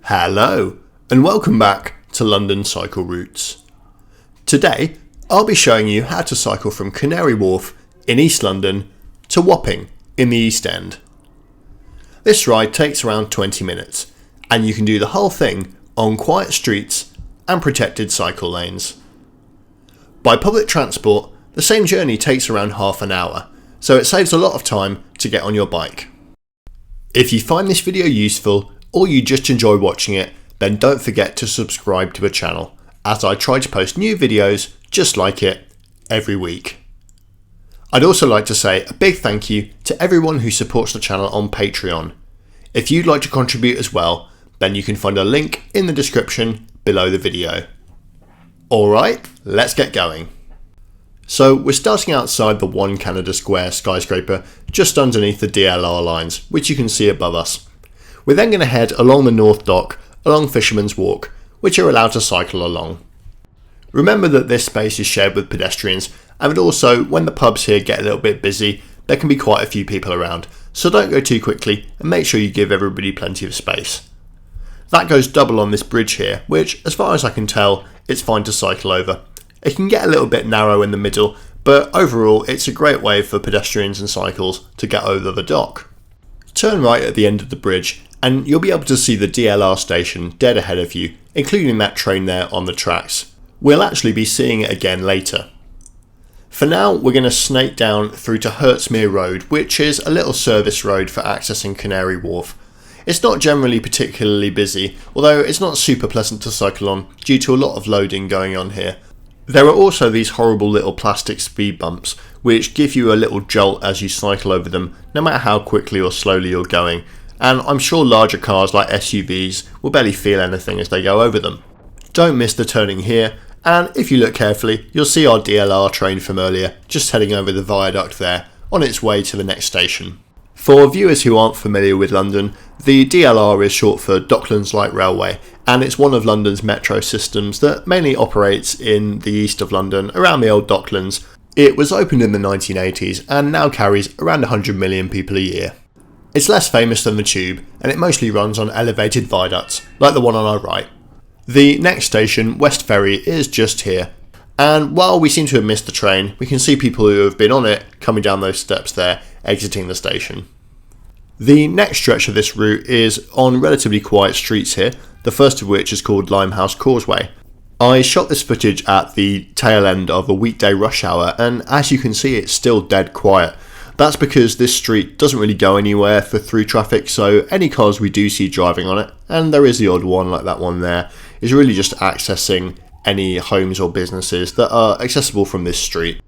Hello and welcome back to London Cycle Routes. Today I'll be showing you how to cycle from Canary Wharf in East London to Wapping in the East End. This ride takes around 20 minutes and you can do the whole thing on quiet streets and protected cycle lanes. By public transport, the same journey takes around half an hour, so it saves a lot of time to get on your bike. If you find this video useful or you just enjoy watching it, then don't forget to subscribe to the channel, as I try to post new videos just like it every week. I'd also like to say a big thank you to everyone who supports the channel on Patreon. If you'd like to contribute as well, then you can find a link in the description below the video. Alright, let's get going. So we're starting outside the One Canada Square skyscraper just underneath the DLR lines, which you can see above us. We're then going to head along the North Dock, along Fisherman's Walk, which are allowed to cycle along. Remember that this space is shared with pedestrians, and also when the pubs here get a little bit busy, there can be quite a few people around, so don't go too quickly and make sure you give everybody plenty of space. That goes double on this bridge here, which as far as I can tell, it's fine to cycle over. It can get a little bit narrow in the middle, but overall it's a great way for pedestrians and cycles to get over the dock. Turn right at the end of the bridge and you'll be able to see the DLR station dead ahead of you, including that train there on the tracks. We'll actually be seeing it again later. For now, we're going to snake down through to Hertsmere Road, which is a little service road for accessing Canary Wharf. It's not generally particularly busy, although it's not super pleasant to cycle on due to a lot of loading going on here. There are also these horrible little plastic speed bumps, which give you a little jolt as you cycle over them, no matter how quickly or slowly you're going, and I'm sure larger cars like SUVs will barely feel anything as they go over them. Don't miss the turning here, and if you look carefully, you'll see our DLR train from earlier, just heading over the viaduct there, on its way to the next station. For viewers who aren't familiar with London, the DLR is short for Docklands Light Railway, and it's one of London's metro systems that mainly operates in the east of London, around the old Docklands. It was opened in the 1980s and now carries around 100 million people a year. It's less famous than the Tube, and it mostly runs on elevated viaducts, like the one on our right. The next station, West Ferry, is just here, and while we seem to have missed the train, we can see people who have been on it coming down those steps there, exiting the station. The next stretch of this route is on relatively quiet streets here, the first of which is called Limehouse Causeway. I shot this footage at the tail end of a weekday rush hour, and as you can see it's still dead quiet. That's because this street doesn't really go anywhere for through traffic, so any cars we do see driving on it, and there is the odd one like that one there, is really just accessing any homes or businesses that are accessible from this street.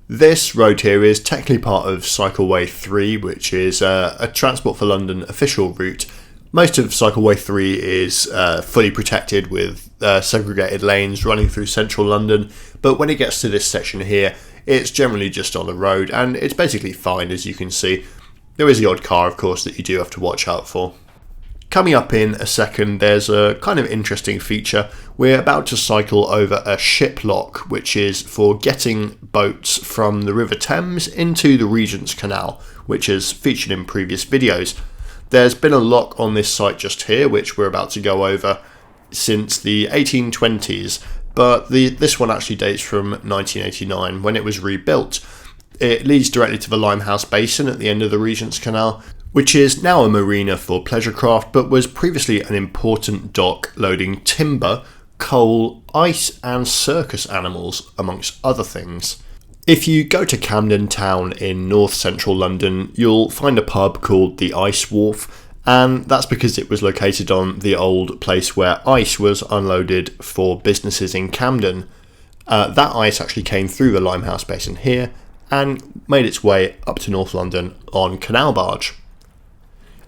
This road here is technically part of Cycleway 3, which is a Transport for London official route. Most of Cycleway 3 is fully protected with segregated lanes running through central London, but when it gets to this section here, it's generally just on the road and it's basically fine, as you can see. There is the odd car, of course, that you do have to watch out for. Coming up in a second, there's a kind of interesting feature. We're about to cycle over a ship lock, which is for getting boats from the River Thames into the Regent's Canal, which is featured in previous videos. There's been a lock on this site just here, which we're about to go over, since the 1820s, but this one actually dates from 1989 when it was rebuilt. It leads directly to the Limehouse Basin at the end of the Regent's Canal, which is now a marina for pleasure craft, but was previously an important dock loading timber, coal, ice and circus animals, amongst other things. If you go to Camden Town in north central London, you'll find a pub called the Ice Wharf, and that's because it was located on the old place where ice was unloaded for businesses in Camden. That ice actually came through the Limehouse Basin here and made its way up to North London on canal barge.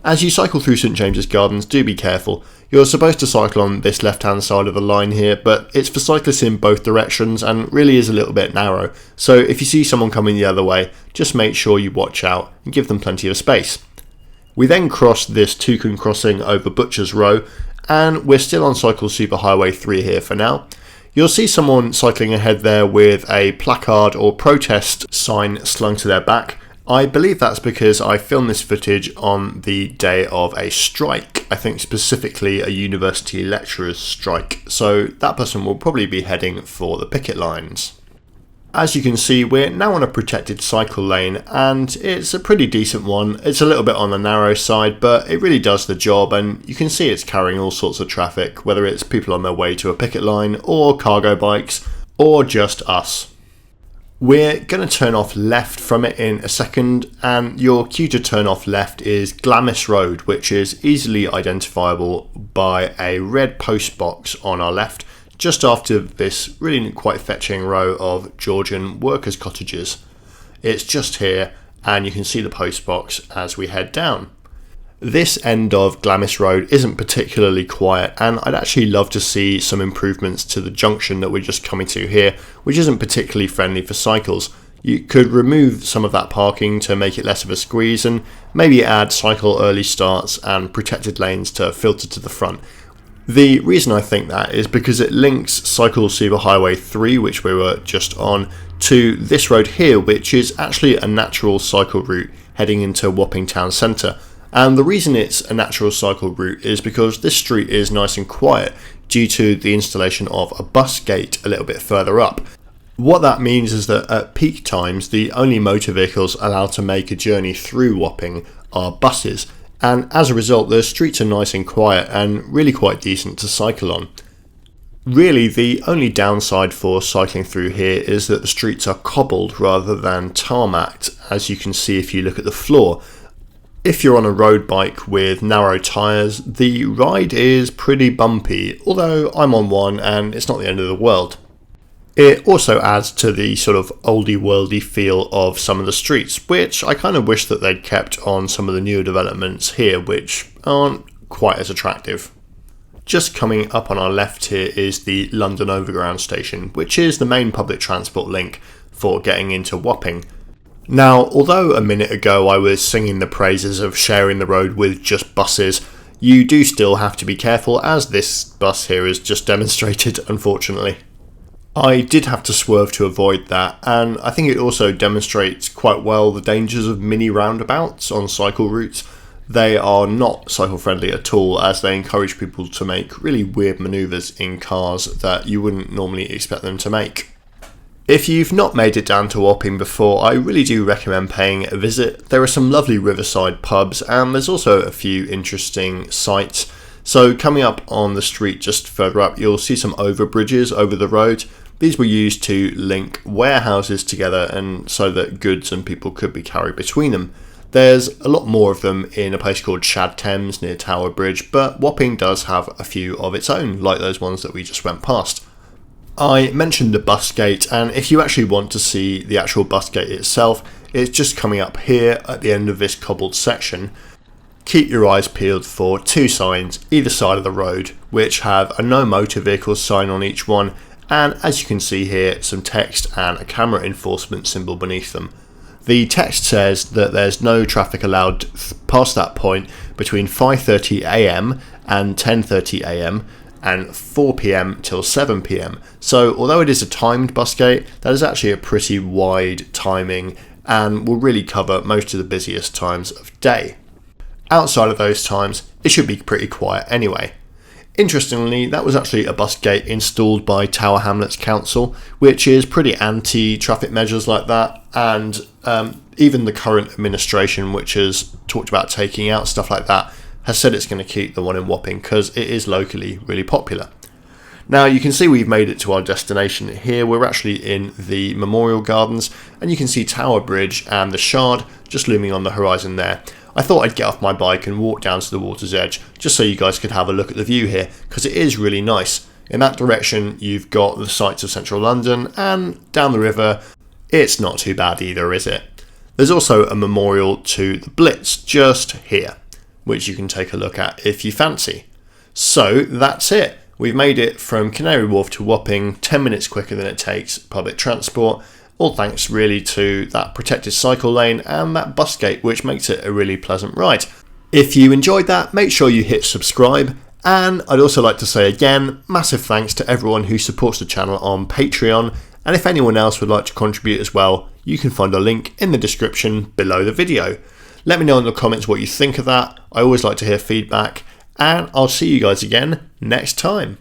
As you cycle through St James's Gardens, do be careful. You're supposed to cycle on this left-hand side of the line here, but it's for cyclists in both directions and really is a little bit narrow. So if you see someone coming the other way, just make sure you watch out and give them plenty of space. We then cross this Toucan crossing over Butcher's Row, and we're still on Cycle Superhighway 3 here for now. You'll see someone cycling ahead there with a placard or protest sign slung to their back, I believe that's because I filmed this footage on the day of a strike, I think specifically a university lecturer's strike, so that person will probably be heading for the picket lines. As you can see, we're now on a protected cycle lane, and it's a pretty decent one. It's a little bit on the narrow side, but it really does the job, and you can see it's carrying all sorts of traffic, whether it's people on their way to a picket line, or cargo bikes, or just us. We're going to turn off left from it in a second, and your cue to turn off left is Glamis Road, which is easily identifiable by a red post box on our left, just after this really quite fetching row of Georgian workers' cottages. It's just here, and you can see the post box as we head down. This end of Glamis Road isn't particularly quiet, and I'd actually love to see some improvements to the junction that we're just coming to here, which isn't particularly friendly for cycles. You could remove some of that parking to make it less of a squeeze, and maybe add cycle early starts and protected lanes to filter to the front. The reason I think that is because it links Cycle Superhighway 3, which we were just on, to this road here, which is actually a natural cycle route heading into Wapping town centre. And the reason it's a natural cycle route is because this street is nice and quiet due to the installation of a bus gate a little bit further up. What that means is that at peak times, the only motor vehicles allowed to make a journey through Wapping are buses, and as a result the streets are nice and quiet and really quite decent to cycle on. Really, the only downside for cycling through here is that the streets are cobbled rather than tarmacked, as you can see if you look at the floor. If you're on a road bike with narrow tyres, the ride is pretty bumpy, although I'm on one and it's not the end of the world. It also adds to the sort of oldie worldy feel of some of the streets, which I kind of wish that they'd kept on some of the newer developments here, which aren't quite as attractive. Just coming up on our left here is the London Overground station, which is the main public transport link for getting into Wapping. Now, although a minute ago I was singing the praises of sharing the road with just buses, you do still have to be careful, as this bus here is just demonstrated, unfortunately. I did have to swerve to avoid that, and I think it also demonstrates quite well the dangers of mini roundabouts on cycle routes. They are not cycle friendly at all, as they encourage people to make really weird manoeuvres in cars that you wouldn't normally expect them to make. If you've not made it down to Wapping before, I really do recommend paying a visit. There are some lovely riverside pubs, and there's also a few interesting sites. So coming up on the street just further up, you'll see some overbridges over the road. These were used to link warehouses together, and so that goods and people could be carried between them. There's a lot more of them in a place called Shad Thames near Tower Bridge, but Wapping does have a few of its own, like those ones that we just went past. I mentioned the bus gate, and if you actually want to see the actual bus gate itself, it's just coming up here at the end of this cobbled section. Keep your eyes peeled for two signs either side of the road, which have a no motor vehicles sign on each one, and as you can see here, some text and a camera enforcement symbol beneath them. The text says that there's no traffic allowed past that point between 5:30 AM and 10:30 AM and 4 PM till 7 PM. So although it is a timed bus gate, that is actually a pretty wide timing and will really cover most of the busiest times of day. Outside of those times, it should be pretty quiet anyway. Interestingly, that was actually a bus gate installed by Tower Hamlets Council, which is pretty anti-traffic measures like that, and even the current administration, which has talked about taking out stuff like that, has said it's going to keep the one in Wapping because it is locally really popular. Now you can see we've made it to our destination here. We're actually in the Memorial Gardens, and you can see Tower Bridge and the Shard just looming on the horizon there. I thought I'd get off my bike and walk down to the water's edge just so you guys could have a look at the view here, because it is really nice. In that direction you've got the sights of central London, and down the river it's not too bad either, is it? There's also a memorial to the Blitz just here, which you can take a look at if you fancy. So that's it. We've made it from Canary Wharf to Wapping 10 minutes quicker than it takes public transport, all thanks really to that protected cycle lane and that bus gate, which makes it a really pleasant ride. If you enjoyed that, make sure you hit subscribe, and I'd also like to say again, massive thanks to everyone who supports the channel on Patreon, and if anyone else would like to contribute as well, you can find a link in the description below the video. Let me know in the comments what you think of that. I always like to hear feedback, and I'll see you guys again next time.